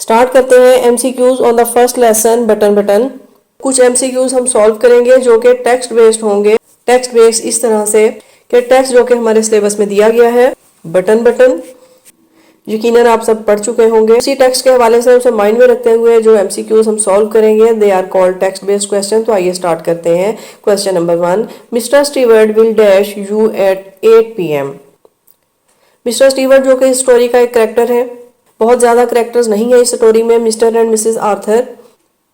Start करते हैं MCQs on the first lesson button. कुछ एमसीक्यूज हम सॉल्व करेंगे जो कि टेक्स्ट बेस्ड होंगे। टेक्स्ट बेस्ड इस तरह से कि टेक्स्ट जो कि हमारे सिलेबस में दिया गया है बटन यकीनन आप सब पढ़ चुके होंगे। इसी टेक्स्ट के हवाले से उसे माइंड में रखते हुए जो एमसीक्यूज हम सॉल्व करेंगे they are called text based question. तो आइए स्टार्ट करते हैं। Question number 1, Mr Stewart will dash you at 8 PM। Mr Stewart जो कि इस स्टोरी का एक कैरेक्टर है, बहुत ज्यादा कैरेक्टर्स नहीं है इस स्टोरी में, mister and Mrs Arthur,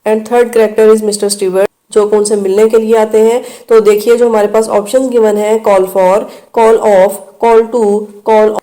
and third character is mister Stewart जो कि उनसे मिलने के लिए आते हैं। तो देखिए जो हमारे पास ऑप्शंस गिवन है, call for, call off, call to, call,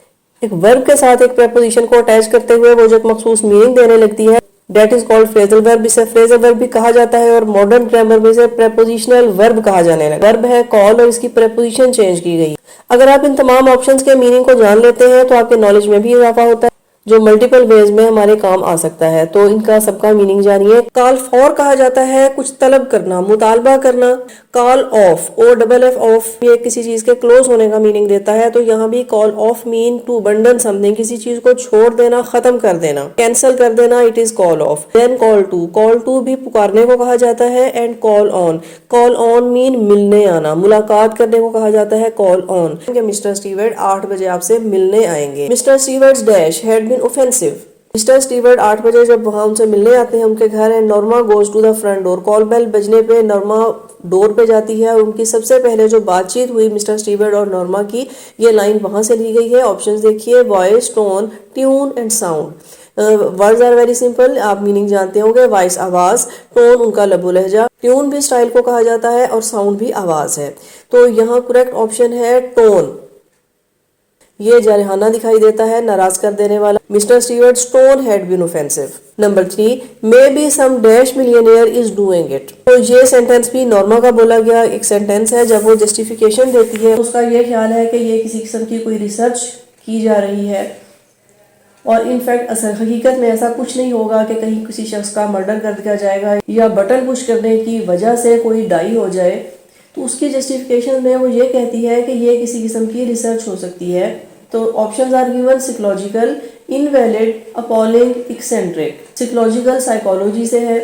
एक वर्ब के साथ एक प्रेपोजिशन को अटैच करते हुए वो जो एक मखसूस मीनिंग देने लगती है, that is called phrasal verb. इसे फ्रेजल वर्ब भी कहा जाता है और मॉडर्न ग्रामर में इसे प्रेपोजिशनल वर्ब कहा जाने लगा। वर्ब है कॉल और इसकी प्रेपोजिशन चेंज की गई। अगर आप इन तमाम ऑप्शंस के मीनिंग को जान लेते हैं तो आपके नॉलेज में भी इजाफा होता है जो मल्टीपल वेज में हमारे काम आ सकता है। तो इनका सबका मीनिंग जानिए। कॉल फॉर कहा जाता है कुछ तलब करना, मुतालबा करना। Call off, O double F off, ये किसी चीज के क्लोज होने का मीनिंग देता है। तो यहाँ भी call off mean to abandon something, किसी चीज को छोड़ देना, खत्म कर देना, कैंसिल कर देना, it is call off. Then call to भी पुकारने को कहा जाता है। एंड कॉल ऑन मीन मिलने आना, मुलाकात करने को कहा जाता है कॉल ऑन। मिस्टर स्टीवर्ट 8 बजे आपसे मिलने आएंगे। Mister Stewart's dash had been offensive. Mister Stewart 8 बजे जब वहां उनसे मिलने आते हैं उनके घर, है Norma goes to the front door. Call bell बजने पे नॉर्मा डोर पे जाती है और उनकी सबसे पहले जो बातचीत हुई मिस्टर स्टीवर्ट और नॉर्मा की, ये लाइन वहां से ली गई है। ऑप्शंस देखिए, voice, tone, tune and sound. Words are very simple, आप मीनिंग जानते होंगे। वॉइस आवाज, टोन उनका लबो लहजा, ट्यून भी स्टाइल को कहा जाता है और साउंड भी आवाज है। तो यहाँ करेक्ट ऑप्शन है टोन। ये जरहाना दिखाई देता है, नाराज कर देने वाला। Mister Stewart's tone had been offensive. Number 3, maybe some dash millionaire is doing it. तो ये सेंटेंस भी नॉर्मा का बोला गया एक सेंटेंस है। जब वो जस्टिफिकेशन देती है उसका ये ख्याल है कि ये किसी किस्म की कोई रिसर्च की जा रही है और इनफैक्ट असल हकीकत में ऐसा कुछ नहीं होगा कि कहीं किसी शख्स का मर्डर कर दिया जाएगा या बटन पुश करने की वजह से कोई डाई हो जाए। तो उसकी जस्टिफिकेशन में वो ये कहती है कि ये किसी किस्म की रिसर्च हो सकती है। तो options are given, psychological, invalid, appalling, eccentric. Psychological psychology से है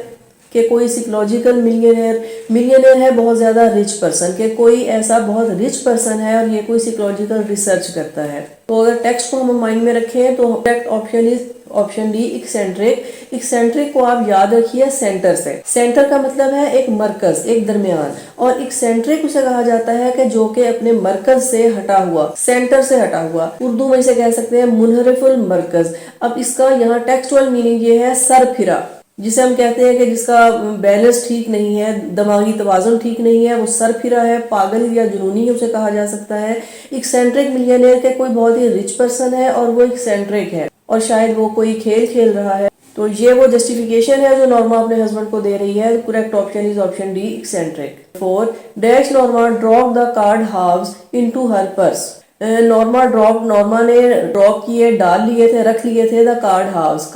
कि कोई साइकोलॉजिकल मिलियनेयर है, बहुत ज्यादा रिच पर्सन, के कोई ऐसा बहुत रिच पर्सन है और ये कोई साइकोलॉजिकल रिसर्च करता है। तो अगर टेक्स्ट को हम माइंड में रखें तो correct option is option D, eccentric. Eccentric को आप याद रखिए सेंटर से। सेंटर का मतलब है एक मरकज, एक दरमियान, और एक्सेंट्रिक उसे कहा जाता है कि जो कि अपने मरकज से हटा हुआ, सेंटर से हटा हुआ। उर्दू में इसे कह सकते हैं मुनहरिफुल मरकज। अब इसका यहाँ टेक्सचुअल मीनिंग ये है सरफिरा, जिसे हम कहते हैं कि जिसका बैलेंस ठीक नहीं है, दिमागी तवाज़ुन ठीक नहीं है, वो सरफिरा है, पागल या जुनूनी उसे कहा जा सकता है। एक्सेंट्रिक मिलियनेयर के कोई बहुत ही रिच पर्सन है और वो एक्सेंट्रिक है और शायद वो कोई खेल खेल रहा है। तो ये वो जस्टिफिकेशन है जो नॉर्मा अपने हस्बैंड को दे रही है। Correct option is option D, eccentric. 4, dash Norma drop the card halves into her purse. Norma ने ड्रॉप किए, डाल लिए थे, रख लिए थे the card halves.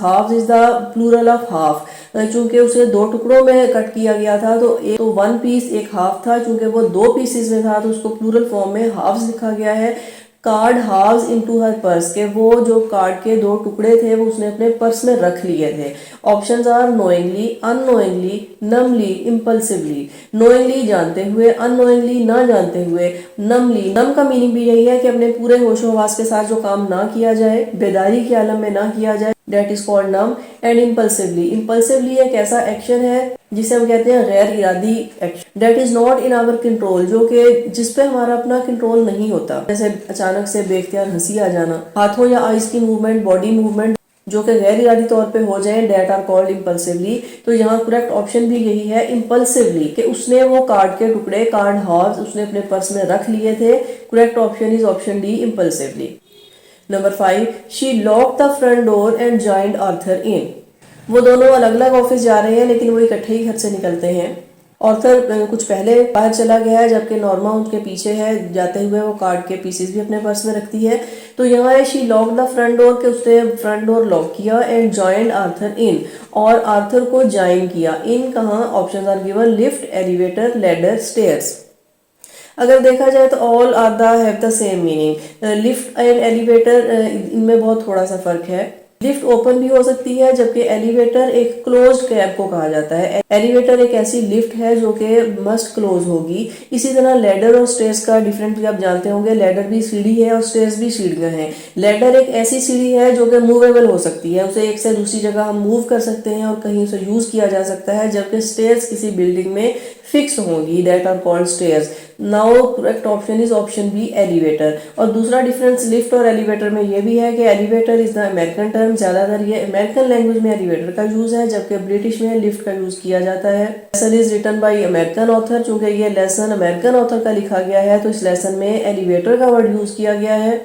Halves is the plural of half. चूंकि उसे 2 टुकड़ों में कट किया गया था तो 1 पीस एक हाफ था, चूंकि वो 2 पीसेस में था तो उसको प्लूरल फॉर्म में हाफ्स लिखा गया है। कार्ड हाव्स इनटू हर पर्स, के वो जो कार्ड के 2 टुकड़े थे वो उसने अपने पर्स में रख लिए थे। Options are knowingly, unknowingly, numbly, impulsively. Knowingly जानते हुए, अननोइंगली ना जानते हुए, नमली, नम का मीनिंग भी यही है कि अपने पूरे होशो हवास के साथ जो काम ना किया जाए, बेदारी के आलम में ना किया जाए, that is called numb. And impulsively एक ऐसा एक्शन है जिसे हम कहते हैं गैर इरादी action, that is not in our control, जो कि जिस पे हमारा अपना कंट्रोल नहीं होता। जैसे अचानक से बेख्तियार हंसी आ जाना, हाथों या आइज की मूवमेंट, बॉडी मूवमेंट जो कि गैर इरादी तौर पे हो जाए, डेट आर कॉल्ड इम्पल्सिवली। तो यहाँ करेक्ट ऑप्शन भी यही है, इम्पल्सिवली, कि उसने वो कार्ड के टुकड़े, कार्ड हाफ्स उसने अपने पर्स में रख लिए थे। Correct option is option D, impulsively. Number 5, she lock the front door and joined Arthur in. वो दोनों अलग अलग ऑफिस जा रहे हैं लेकिन वो इकट्ठे ही घर से निकलते हैं। ऑर्थर कुछ पहले बाहर चला गया है जबकि नॉर्मा उनके पीछे है। जाते हुए वो कार्ड के पीसेस भी अपने पर्स में रखती है। तो यहाँ है she lock the front door, के उसने फ्रंट डोर लॉक किया, एंड जॉइंड आर्थर इन, और आर्थर को ज्वाइन किया। इन कहाँ, option are given, lift, elevator, ladder, stairs. अगर देखा जाए तो all are the have the same meaning. Lift and elevator इनमें बहुत थोड़ा सा फर्क है। लिफ्ट ओपन भी हो सकती है, जबकि एलिवेटर एक क्लोज्ड कैब को कहा जाता है। एलिवेटर एक ऐसी लिफ्ट है जो कि मस्ट क्लोज होगी। इसी तरह लैडर और स्टेयर्स का डिफरेंस भी आप जानते होंगे। लैडर भी सीढ़ी है और स्टेयर्स भी सीढ़ियां हैं। लैडर एक ऐसी सीढ़ी है जो कि मूवेबल हो सकती है, उसे एक से दूसरी जगह हम मूव कर सकते हैं और कहीं उसे यूज किया जा सकता है, जबकि स्टेयर्स किसी बिल्डिंग में फिक्स होंगी, that are called stairs. Now correct option is option B, elevator. और दूसरा डिफरेंस लिफ्ट और एलिवेटर में यह भी है कि elevator is the American term, ज्यादातर ये अमेरिकन लैंग्वेज में एलिवेटर का यूज है, जबकि ब्रिटिश में लिफ्ट का यूज किया जाता है। Lesson is written by American author, चूंकि ये लेसन अमेरिकन ऑथर का लिखा गया है तो इस लेसन में एलिवेटर का वर्ड यूज किया गया है।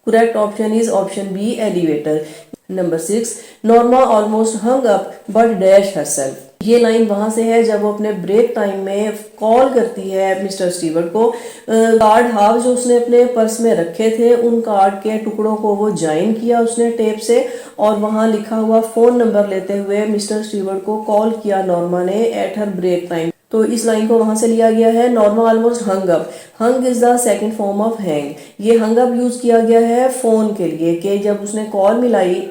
Correct option is option B, elevator. Number 6, Norma almost hung up but dash herself. ये लाइन वहां से है जब वो अपने ब्रेक टाइम में कॉल करती है मिस्टर स्टीवर्ट को। कार्ड हाफ जो उसने अपने पर्स में रखे थे, उन कार्ड के टुकड़ों को वो ज्वाइन किया उसने टेप से, और वहां लिखा हुआ फोन नंबर लेते हुए मिस्टर स्टीवर्ट को कॉल किया नॉर्मा ने एट हर ब्रेक टाइम। तो इस लाइन को वहां से लिया गया है। Norma almost hung up, hung is the second form of hang. ये हंग अप यूज किया गया है फोन के लिए कि जब उसने कॉल मिलाई,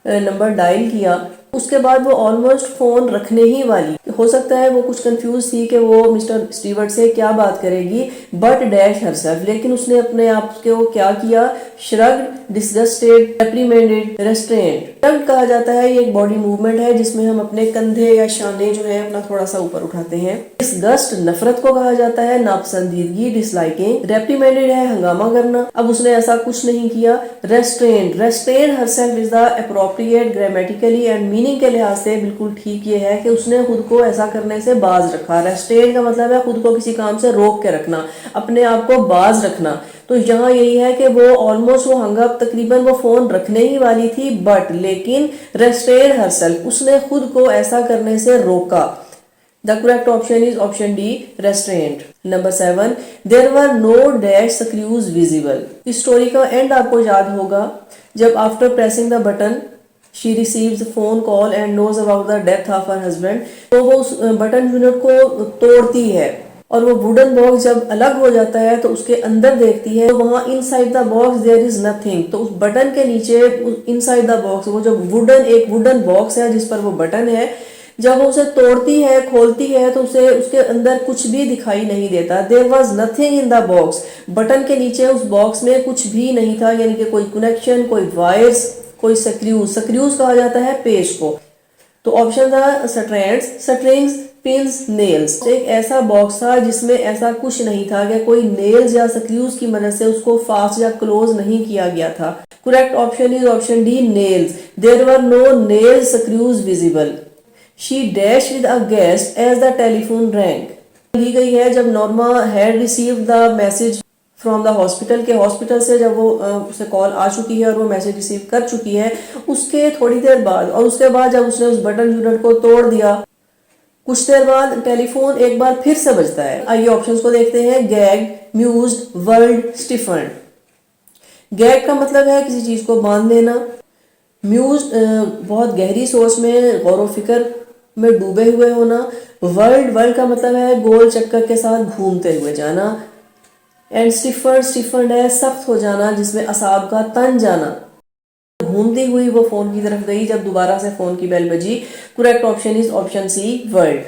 नंबर डायल किया, उसके बाद वो ऑलमोस्ट फोन रखने ही वाली, हो सकता है वो कुछ कंफ्यूज थी कि वो मिस्टर स्टीवर्ट से क्या बात करेगी, बट डैश हरसेल्फ, लेकिन उसने अपने आप को क्या किया, श्रग्ड, डिसगस्टेड, रेप्रिमेंडेड, रेस्ट्रेंट। श्रग्ड कहा जाता है, ये एक बॉडी मूवमेंट है जिसमें हम अपने कंधे या शाने जो है अपना थोड़ा सा ऊपर उठाते हैं। डिसगस्ट नफरत को कहा जाता है, नापसंदीदगी, डिसलाइकिंग। रेप्रिमेंडेड है हंगामा करना, अब उसने ऐसा कुछ नहीं किया। Restaurant, restrain herself is the appropriate grammatically and meaning के लिहाज से बिल्कुल ठीक ये है कि उसने खुद को ऐसा करने से बाज रखा। रेस्ट्रेन का मतलब है खुद को किसी काम से रोक के रखना, अपने आप को बाज रखना। तो यहाँ यही है कि वो ऑलमोस्ट वो हंगअप, तकरीबन वो फोन रखने ही वाली थी, बट लेकिन रेस्ट्रेन हरसेल्फ, उसने खुद को ऐसा करने से रोका। The correct option is option D, restraint. Number 7, there were no dash screws visible. इस स्टोरी का एंड आपको याद होगा जब after pressing the button she receives phone call and knows about the death of her husband. तो वो उस button unit को तोड़ती है और वो वुडन बॉक्स जब अलग हो जाता है तो उसके अंदर देखती है, तो वहां inside the box there is nothing. तो उस बटन के नीचे इनसाइड द बॉक्स, वो जो एक वुडन बॉक्स है जिस पर वो बटन है, जब वो उसे तोड़ती है, खोलती है, तो उसे उसके अंदर कुछ भी दिखाई नहीं देता। There was nothing in the box, button के नीचे उस बॉक्स में कुछ भी नहीं था, यानी कि कोई कनेक्शन, कोई वायर्स, कोई स्क्रूज। स्क्रूज कहा जाता है पेज को। तो ऑप्शन था स्ट्रैंड्स, स्ट्रिंग्स, पिन्स, नेल्स। एक ऐसा बॉक्स था जिसमें ऐसा कुछ नहीं था कि कोई नेल्स या स्क्रूज की मदद से उसको फास्ट या क्लोज नहीं किया गया था। Correct option is option D, nails. There were no nail screws visible. She dash with a guest as the telephone rang. ली गई है जब Norma had received the message from the hospital, के हॉस्पिटल से जब वो उसे कॉल आ चुकी है और वो मैसेज रिसीव कर चुकी है, उसके थोड़ी देर बाद, और उसके बाद जब उसने उस बटन यूनिट को तोड़ दिया, कुछ देर बाद टेलीफोन एक बार फिर से बजता है। आइए ऑप्शंस को देखते हैं। Gag, mused, whirled, stiffened. Gag का मतलब है किसी चीज को बांध लेना। म्यूज्ड बहुत गहरी सोच में, गौर फिक्र में डूबे हुए होना। वर्ल्ड का मतलब है गोल चक्कर के साथ घूमते हुए जाना। एंड स्टिफन्ड है सख्त हो जाना, जिसमें असाब का तन जाना। घूमती हुई वो फोन की तरफ गई जब दोबारा से फोन की बेल बजी। Correct option is option C, whirled.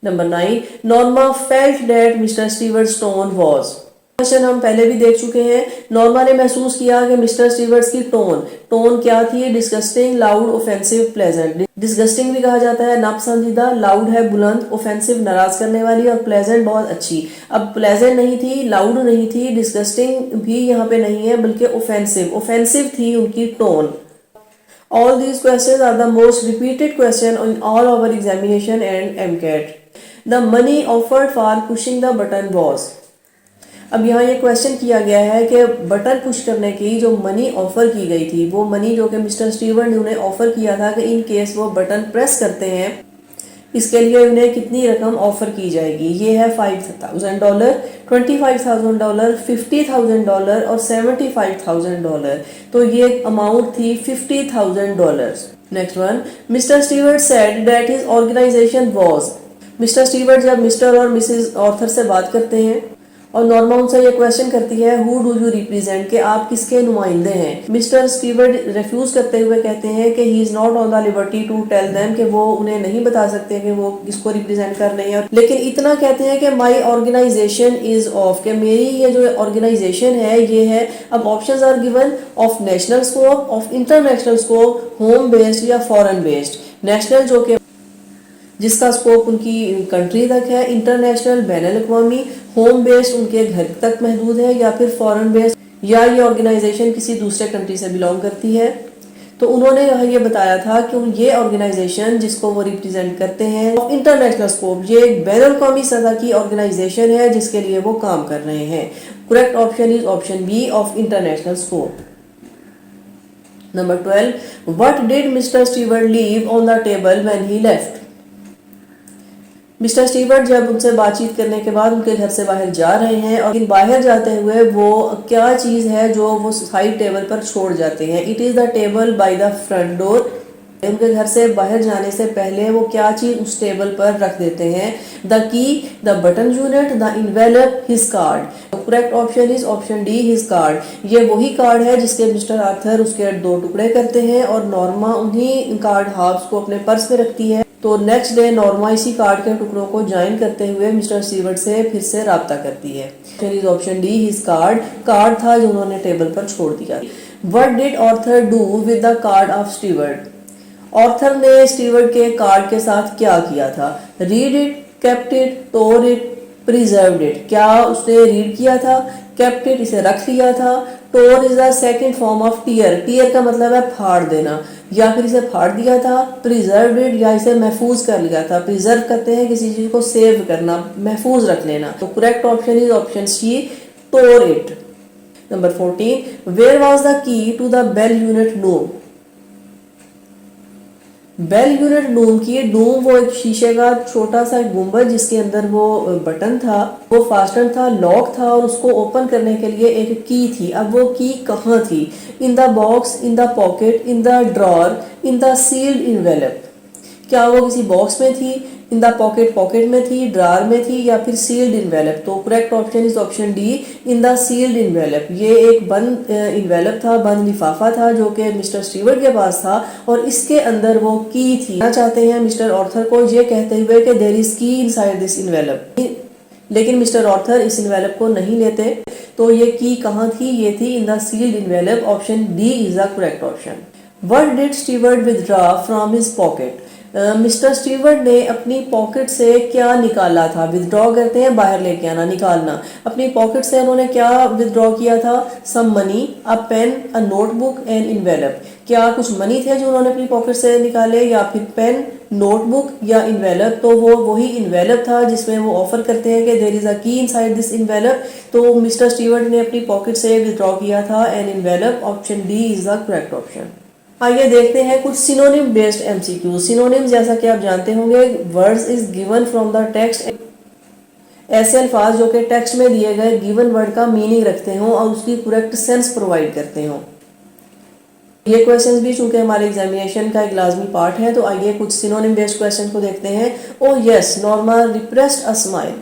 Number 9, Norma felt that mister Stewart's tone was. Question हम पहले भी देख चुके हैं। नॉर्मा ने महसूस किया कि मिस्टर स्टीवर्ट्स की टोन क्या थी, disgusting, loud, offensive, pleasant. Disgusting भी कहा जाता है नापसंदीदा, लाउड है बुलंद, ऑफेंसिव नाराज करने वाली, और प्लेजेंट बहुत अच्छी। अब प्लेजेंट नहीं थी, लाउड नहीं थी, डिस्गस्टिंग भी यहाँ पे नहीं है, बल्कि ऑफेंसिव थी उनकी tone. All these questions are the most repeated question on all our examination and MCAT. The money offered for pushing the button was। अब यहाँ ये क्वेश्चन किया गया है कि बटन पुश करने की जो मनी ऑफर की गई थी, वो मनी जो कि मिस्टर स्टीवर्ट ने उन्हें ऑफर किया था कि इन केस वो बटन प्रेस करते हैं, इसके लिए उन्हें कितनी रकम ऑफर की जाएगी। ये है $5,000, $25,000, $50,000 और $75,000। तो ये अमाउंट थी $50,000। Next one, Mr Stewart said that his organization was. Mr Stewart जब मिस्टर और मिसेस ऑर्थर से बात करते हैं, और नॉर्मा उनसे ये क्वेश्चन करती है हु डू यू रिप्रेजेंट, कि आप किसके नुमाइंदे हैं। मिस्टर स्टीवर्ट रिफ्यूज करते हुए कहते हैं कि he is not on the liberty to tell them, कि वो उन्हें नहीं बता सकते कि वो किसको रिप्रेजेंट कर रहे हैं, लेकिन इतना कहते हैं कि माई ऑर्गेनाइजेशन इज ऑफ, कि मेरी ये जो ऑर्गेनाइजेशन है ये है। अब options are given of national scope, of international scope, home based या फॉरेन बेस्ड। नेशनल जो कि जिसका स्कोप उनकी कंट्री तक है, इंटरनेशनल बैनुल अक़वामी, होम बेस्ड उनके घर तक महदूद है, या फिर फॉरेन बेस्ड या ये ऑर्गेनाइजेशन किसी दूसरे कंट्री से बिलोंग करती है। तो उन्होंने यहाँ ये बताया था कि ये ऑर्गेनाइजेशन जिसको वो रिप्रेजेंट करते हैं इंटरनेशनल स्कोप, ये एक बैनुल अक़वामी सतह की ऑर्गेनाइजेशन है जिसके लिए वो काम कर रहे हैं। Correct option is option B of international scope. Number 12, what did Mr Stewart leave on the table when he left. Mr Stewart जब उनसे बातचीत करने के बाद उनके घर से बाहर जा रहे हैं, और बाहर जाते हुए वो क्या चीज़ है जो वो साइड टेबल पर छोड़ जाते हैं। It is the table by the front door. उनके घर से बाहर जाने से पहले वो क्या चीज़ उस टेबल पर रख देते हैं। The key, the button unit, the envelope, his card. Correct option is option D, his card. ये वही कार्ड है जिसके मिस्टर आर्थर उसके 2 टुकड़े करते हैं और नॉर्मा उन्हीं कार्ड हाफ्स को अपने पर्स में रखती है। तो नेक्स्ट डे नॉर्मा इसी कार्ड के टुकड़ों को ज्वाइन करते हुए मिस्टर स्टीवर्ट से फिर से राब्ता करती है। ऑप्शन डी, हिज कार्ड था जो उन्होंने टेबल पर छोड़ दिया। What did Arthur do with the card of Stewart. Arthur ने स्टीवर्ट के कार्ड के साथ क्या किया था। Read it, kept it, tore it, preserved it. क्या उसने रीड किया था, केप्ट इट इसे रख लिया था, tore is the second form of tear, tear का मतलब है फाड़ देना, या फिर इसे फाड़ दिया था, प्रिजर्व्ड इट या इसे महफूज कर लिया था। प्रिजर्व करते हैं किसी चीज को सेव करना, महफूज रख लेना। तो correct option is option C, tore it. Number 14, where was the key to the bell unit dome. Bell unit dome की, डोम वो एक शीशे का छोटा सा गुंबद जिसके अंदर वो बटन था, वो फास्टन था, लॉक था, और उसको ओपन करने के लिए एक की थी। अब वो की कहाँ थी। In the box, in the pocket, in the drawer, in the sealed envelope. क्या वो किसी बॉक्स में थी, इन द पॉकेट में थी, ड्रार में थी, या फिर सील्ड इन्वेलप। तो correct option is option D, in the sealed envelope. ये एक बंद इन्वेलप था, बंद लिफाफा था जो कि मिस्टर स्टीवर्ट के पास था, और इसके अंदर वो की थी। क्या चाहते हैं मिस्टर ऑर्थर को ये कहते हुए कि देयर इज की इनसाइड दिस इन्वेलप, लेकिन मिस्टर ऑर्थर इस इन्वेलप को नहीं लेते। तो ये की कहाँ थी, ये थी in the sealed envelope. Option D is the correct option. What did Stewart withdraw from his pocket. Mr Stewart ने अपनी पॉकेट से क्या निकाला था। विदड्रॉ करते हैं बाहर लेके आना, निकालना। अपनी पॉकेट से उन्होंने क्या विदड्रॉ किया था। Some money, a pen, a notebook and envelope. क्या कुछ मनी थे जो उन्होंने अपनी पॉकेट से निकाले, या फिर पेन, नोटबुक या इन्वेलप। तो वो वही इन्वेलप था जिसमें वो ऑफर करते हैं कि there is a key inside this envelope. तो मिस्टर स्टीवर्ट ने अपनी पॉकेट से विदड्रॉ किया था an envelope. Option D is the correct option. आइए देखते हैं कुछ सिनोनिम बेस्ड एमसीक्यू। सिनोनिम जैसा कि आप जानते होंगे, words is given from the text. ऐसे अल्फाज जो कि टेक्स्ट में दिए गए गिवन वर्ड का मीनिंग रखते हो और उसकी करेक्ट सेंस प्रोवाइड करते हो। ये क्वेश्चंस भी चूंकि हमारे एग्जामिनेशन का एक लाजमी पार्ट है, तो आइए कुछ सिनोनिम बेस्ड क्वेश्चन को देखते हैं। ओ yes, Norma repressed a smile.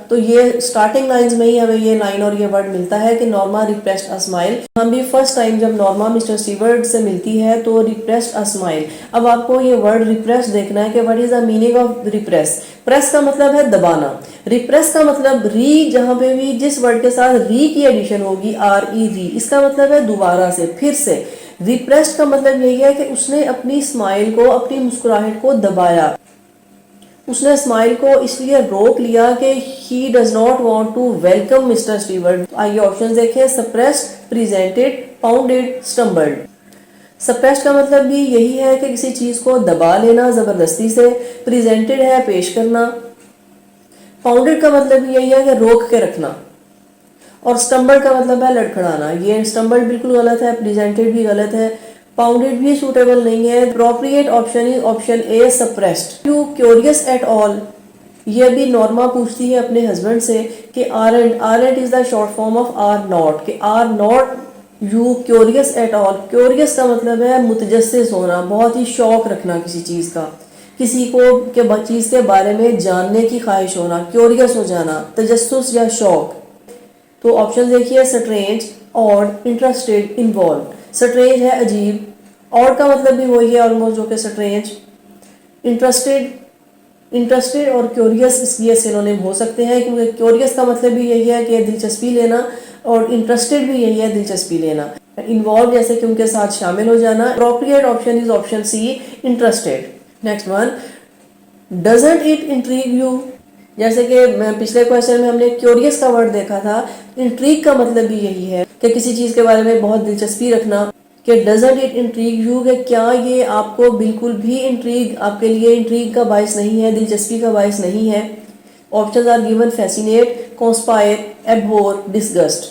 तो ये स्टार्टिंग लाइंस में ही हमें ये लाइन और ये वर्ड मिलता है कि नॉर्मा रिप्रेस्ड अ स्माइल। हम भी फर्स्ट टाइम जब नॉर्मा मिस्टर स्टीवर्ट से मिलती है तो रिप्रेस्ड अ स्माइल। अब आपको ये वर्ड रिप्रेस देखना है कि what is the meaning of repress. Press का मतलब है दबाना, रिप्रेस का मतलब री, जहां पे भी जिस वर्ड के साथ री की एडिशन होगी, RE, इसका मतलब है दोबारा से, फिर से। रिप्रेस्ड का मतलब यही है कि उसने अपनी स्माइल को, अपनी मुस्कुराहट को दबाया। उसने स्माइल को इसलिए रोक लिया कि he does not want to welcome Mr Stewart. आइए ऑप्शंस देखें। Suppressed, presented, pounded, stumbled. Suppressed का मतलब भी यही है कि किसी चीज को दबा लेना जबरदस्ती से। प्रेजेंटेड है पेश करना। पाउंडेड का मतलब भी यही है कि रोक के रखना। और स्टम्बल्ड का मतलब है लड़खड़ाना। ये स्टम्बल्ड बिल्कुल गलत है, प्रेजेंटेड भी गलत है, पाउंडेड भी सूटेबल नहीं है। Appropriate option is option A, suppressed. You curious at all, ये भी नॉर्मा पूछती है अपने हस्बैंड से कि aren't is the short form of are not, कि are not you curious at all. Curious का मतलब है मुतजस्सिस होना, बहुत ही शौक रखना किसी चीज का, किसी को के चीज के बारे में जानने की ख्वाहिश होना, क्यूरियस हो जाना, तजस्सुस या शौक। तो ऑप्शन देखिए, strange, odd, interested, involve. Strange है अजीब, ऑड का मतलब भी वही है ऑलमोस्ट जो कि स्ट्रेंज। इंटरेस्टेड और क्यूरियस इसलिए सिनोनिम हो सकते हैं क्योंकि क्यूरियस का मतलब भी यही है कि दिलचस्पी लेना, और इंटरेस्टेड भी यही है, दिलचस्पी लेना। इन्वॉल्व जैसे कि उनके साथ शामिल हो जाना। Appropriate option is option C, interested. Next one, doesn't it intrigue you. जैसे कि पिछले क्वेश्चन में हमने क्यूरियस का वर्ड देखा था, इंट्रीग का मतलब भी यही है कि किसी चीज के बारे में बहुत दिलचस्पी रखना। कि डजंट इट इंट्रीग यू, कि क्या ये आपको बिल्कुल भी इंट्रीग, आपके लिए इंट्रीग का बायस नहीं है, दिलचस्पी का बायस नहीं है। Options are given, fascinate, conspire, abhor, disgust.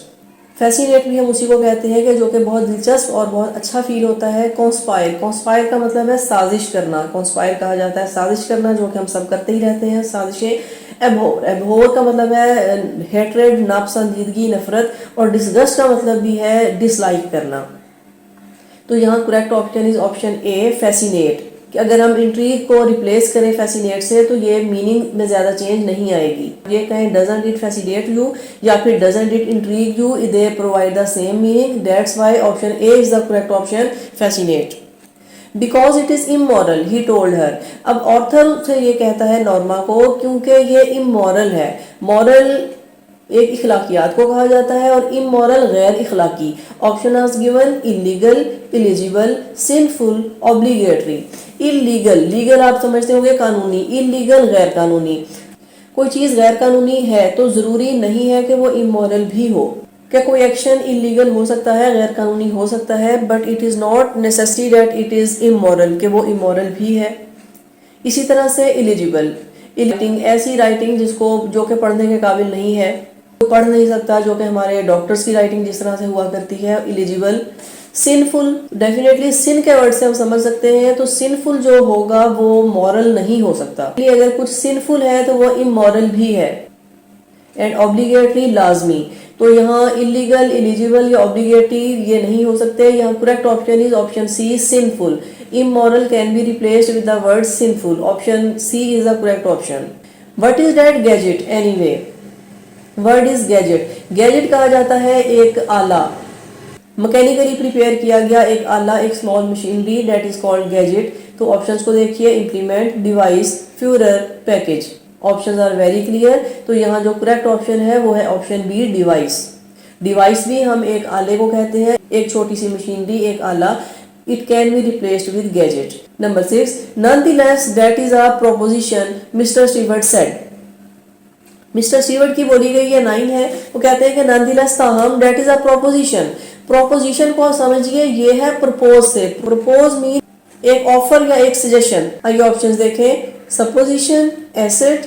Fascinate भी हम उसी को कहते हैं कि जो कि बहुत दिलचस्प और बहुत अच्छा फील होता है। कॉन्स्पायर का मतलब है साजिश करना, कॉन्स्पायर कहा जाता है साजिश करना, जो कि हम सब करते ही रहते हैं साजिशें। एब्होर का मतलब है हेट्रेड, नापसंदीदगी, नफरत, और डिसगस्ट का मतलब भी है डिसलाइक करना। तो यहाँ correct option is option A, fascinate. कि अगर हम इंट्रीग को रिप्लेस करें फैसिनेट से तो ये मीनिंग में ज्यादा चेंज नहीं आएगी। ये कहें डजंट इट फैसिनेट यू या फिर doesn't it intrigue you, they provide the same meaning. That's why option A is the correct option, fascinate. Because it is immoral he told her. अब author से ये कहता है नॉर्मा को क्योंकि ये इमोरल है। मॉरल एक इखलाकियात को कहा जाता है और इमोरल गैर इखलाकी। Option are given, illegal, illegible, sinful, obligatory. Illegal, legal आप समझते होंगे कानूनी, इलीगल गैर कानूनी। कोई चीज गैर कानूनी है तो जरूरी नहीं है कि वो इमोरल भी हो। क्या कोई एक्शन इलीगल हो सकता है, गैर कानूनी हो सकता है, but it is not necessary that it is immoral, कि वो इमोरल भी है। इसी तरह से इलिजिबल, राइटिंग, ऐसी राइटिंग जिसको जो कि पढ़ने के काबिल नहीं है, पढ़ नहीं सकता, जो कि हमारे डॉक्टर्स की राइटिंग जिस तरह से हुआ करती है, इलिजिबल। सिनफुल, डेफिनेटली सिन के वर्ड से हम समझ सकते हैं, तो सिनफुल जो होगा वो मॉरल नहीं हो सकता, इसलिए अगर कुछ सिनफुल है तो वो इमोरल भी है। एंड ऑब्लिगेटरी, लाजमी। तो यहाँ इलीगल, इलिजिबल या ऑब्लिगेटरी ये नहीं हो सकते। यहाँ correct option is option C, sinful. Immoral can be replaced with the word sinful. Option C is the correct option. What is that gadget anyway. Word is gadget. Gadget कहा जाता है एक आला, मैकेनिकली प्रिपेयर किया गया एक आला, एक small machinery, that is called gadget. तो ऑप्शंस को देखिए, implement, device, fewer, package. Options are very clear. तो यहाँ जो करेक्ट ऑप्शन है वो है ऑप्शन बी, डिवाइस। डिवाइस भी हम एक आले को कहते हैं, एक छोटी सी मशीनरी, एक आला। It can be replaced with gadget. Number 6, nonetheless that is a proposition mister Stewart said. Mister Stewart की बोली गई ये 9 है। वो कहते हैं कि नॉनदलेस ताहम that is a proposition. Proposition को समझिए, ये है प्रपोज से। प्रपोज मीन एक ऑफर या एक सजेशन। आइए ऑप्शंस देखें, supposition, asset,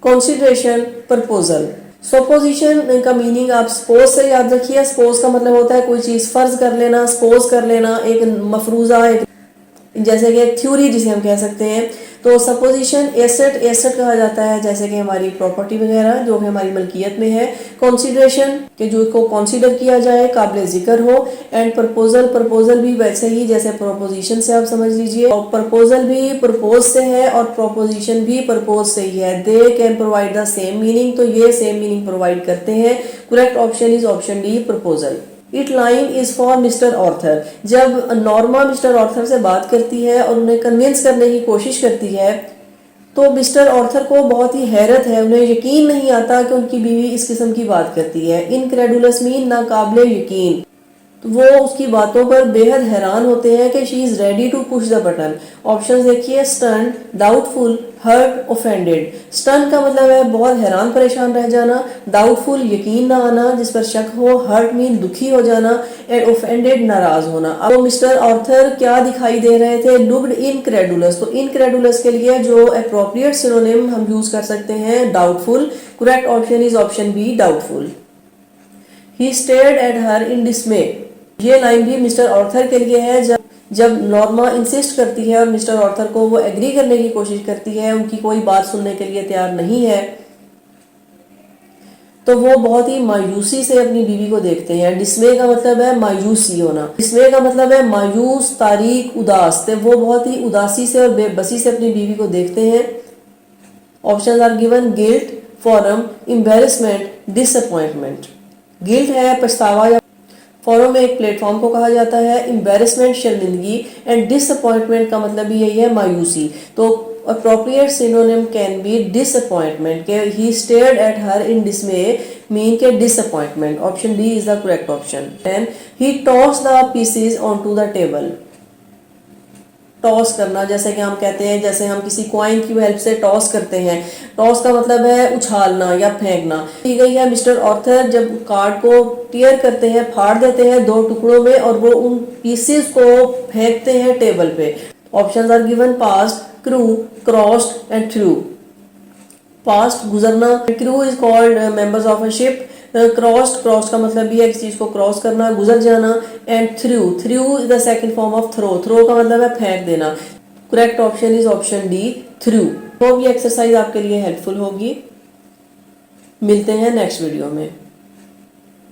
consideration, proposal. Supposition का मीनिंग आप सपोज से याद रखिए। सपोज का मतलब होता है कोई चीज फर्ज कर लेना, सपोज कर लेना, एक मफरूजा, एक जैसे कि थ्योरी जिसे हम कह सकते हैं। तो सपोजिशन, एसेट, एसेट कहा जाता है जैसे कि हमारी प्रॉपर्टी वगैरह जो कि हमारी मलकियत में है। कंसीडरेशन कि जो को कंसीडर किया जाए, काबिल जिक्र हो। एंड प्रपोजल, प्रपोजल भी वैसे ही जैसे प्रोपोजिशन से आप समझ लीजिए। और प्रपोजल भी प्रपोज से है और प्रोपोजिशन भी प्रपोज से ही है। They can provide the same meaning, तो ये सेम मीनिंग प्रोवाइड करते हैं। Correct option is option D, proposal. It line is for Mr Arthur. जब नॉर्मा मिस्टर ऑर्थर से बात करती है और उन्हें कन्विंस करने की कोशिश करती है तो मिस्टर ऑर्थर को बहुत ही हैरत है, उन्हें यकीन नहीं आता कि उनकी बीवी इस किस्म की बात करती है। इनक्रेडुलस मीन नाकाबिले यकीन। तो वो उसकी बातों पर बेहद हैरान होते हैं कि she is ready to push the button. Option देखिए, stun, doubtful, hurt, offended. Stun का मतलब है बहुत हैरान परेशान रह जाना, डाउटफुल यकीन ना आना जिस पर शक हो, हर्ट मीन दुखी हो जाना, एंड ऑफेंडेड नाराज होना। अब मिस्टर ऑर्थर क्या दिखाई दे रहे थे, लुक्ड इनक्रेडुलस। तो इनक्रेडुलस के लिए जो अप्रोप्रिएट सिनोनिम हम यूज कर सकते हैं, doubtful. Correct option is option B, doubtful. He stared at her in dismay. ये लाइन भी मिस्टर ऑर्थर के लिए है। जब नॉर्मा इंसिस्ट करती है और मिस्टर ऑर्थर को वो एग्री करने की कोशिश करती है, उनकी कोई बात सुनने के लिए तैयार नहीं है, तो वो बहुत ही मायूसी से अपनी बीवी को देखते हैं। डिस्मे का मतलब है मायूसी होना। डिस्मे का मतलब है मायूस, तारीक, उदास। तो वो बहुत ही उदासी से और बेबसी से अपनी बीवी को देखते हैं। Option are given, guilt, forum, embarrassment, disappointment. Guilt है पछतावा या फॉरम में एक प्लेटफॉर्म को कहा जाता है। एम्बेरसमेंट शर्मिंदगी एंड डिसअपॉइंटमेंट का मतलब भी यही है मायूसी। तो appropriate synonym can be disappointment के he stared at her in dismay mean के disappointment. Option D is the correct option. Then he toss the pieces on to the table. Toss करना, जैसे कि हम कहते हैं, जैसे हम किसी कॉइन की हेल्प से टॉस करते हैं। टॉस का मतलब है उछालना या फेंकना। दी गई है मिस्टर ऑर्थर जब कार्ड को टीयर करते हैं, फाड़ देते हैं दो टुकड़ों में और वो उन पीसेस को फेंकते हैं टेबल पे। Options are given past, crew, crossed and through. Past गुजरना, crew is called members of a ship. Crossed, cross का मतलब भी है किसी चीज को क्रॉस करना, गुजर जाना। And through, through is the second form of throw. Throw का मतलब है फेंक देना। Correct option is option D, through. तो ये एक्सरसाइज आपके लिए हेल्पफुल होगी। मिलते हैं नेक्स्ट वीडियो में।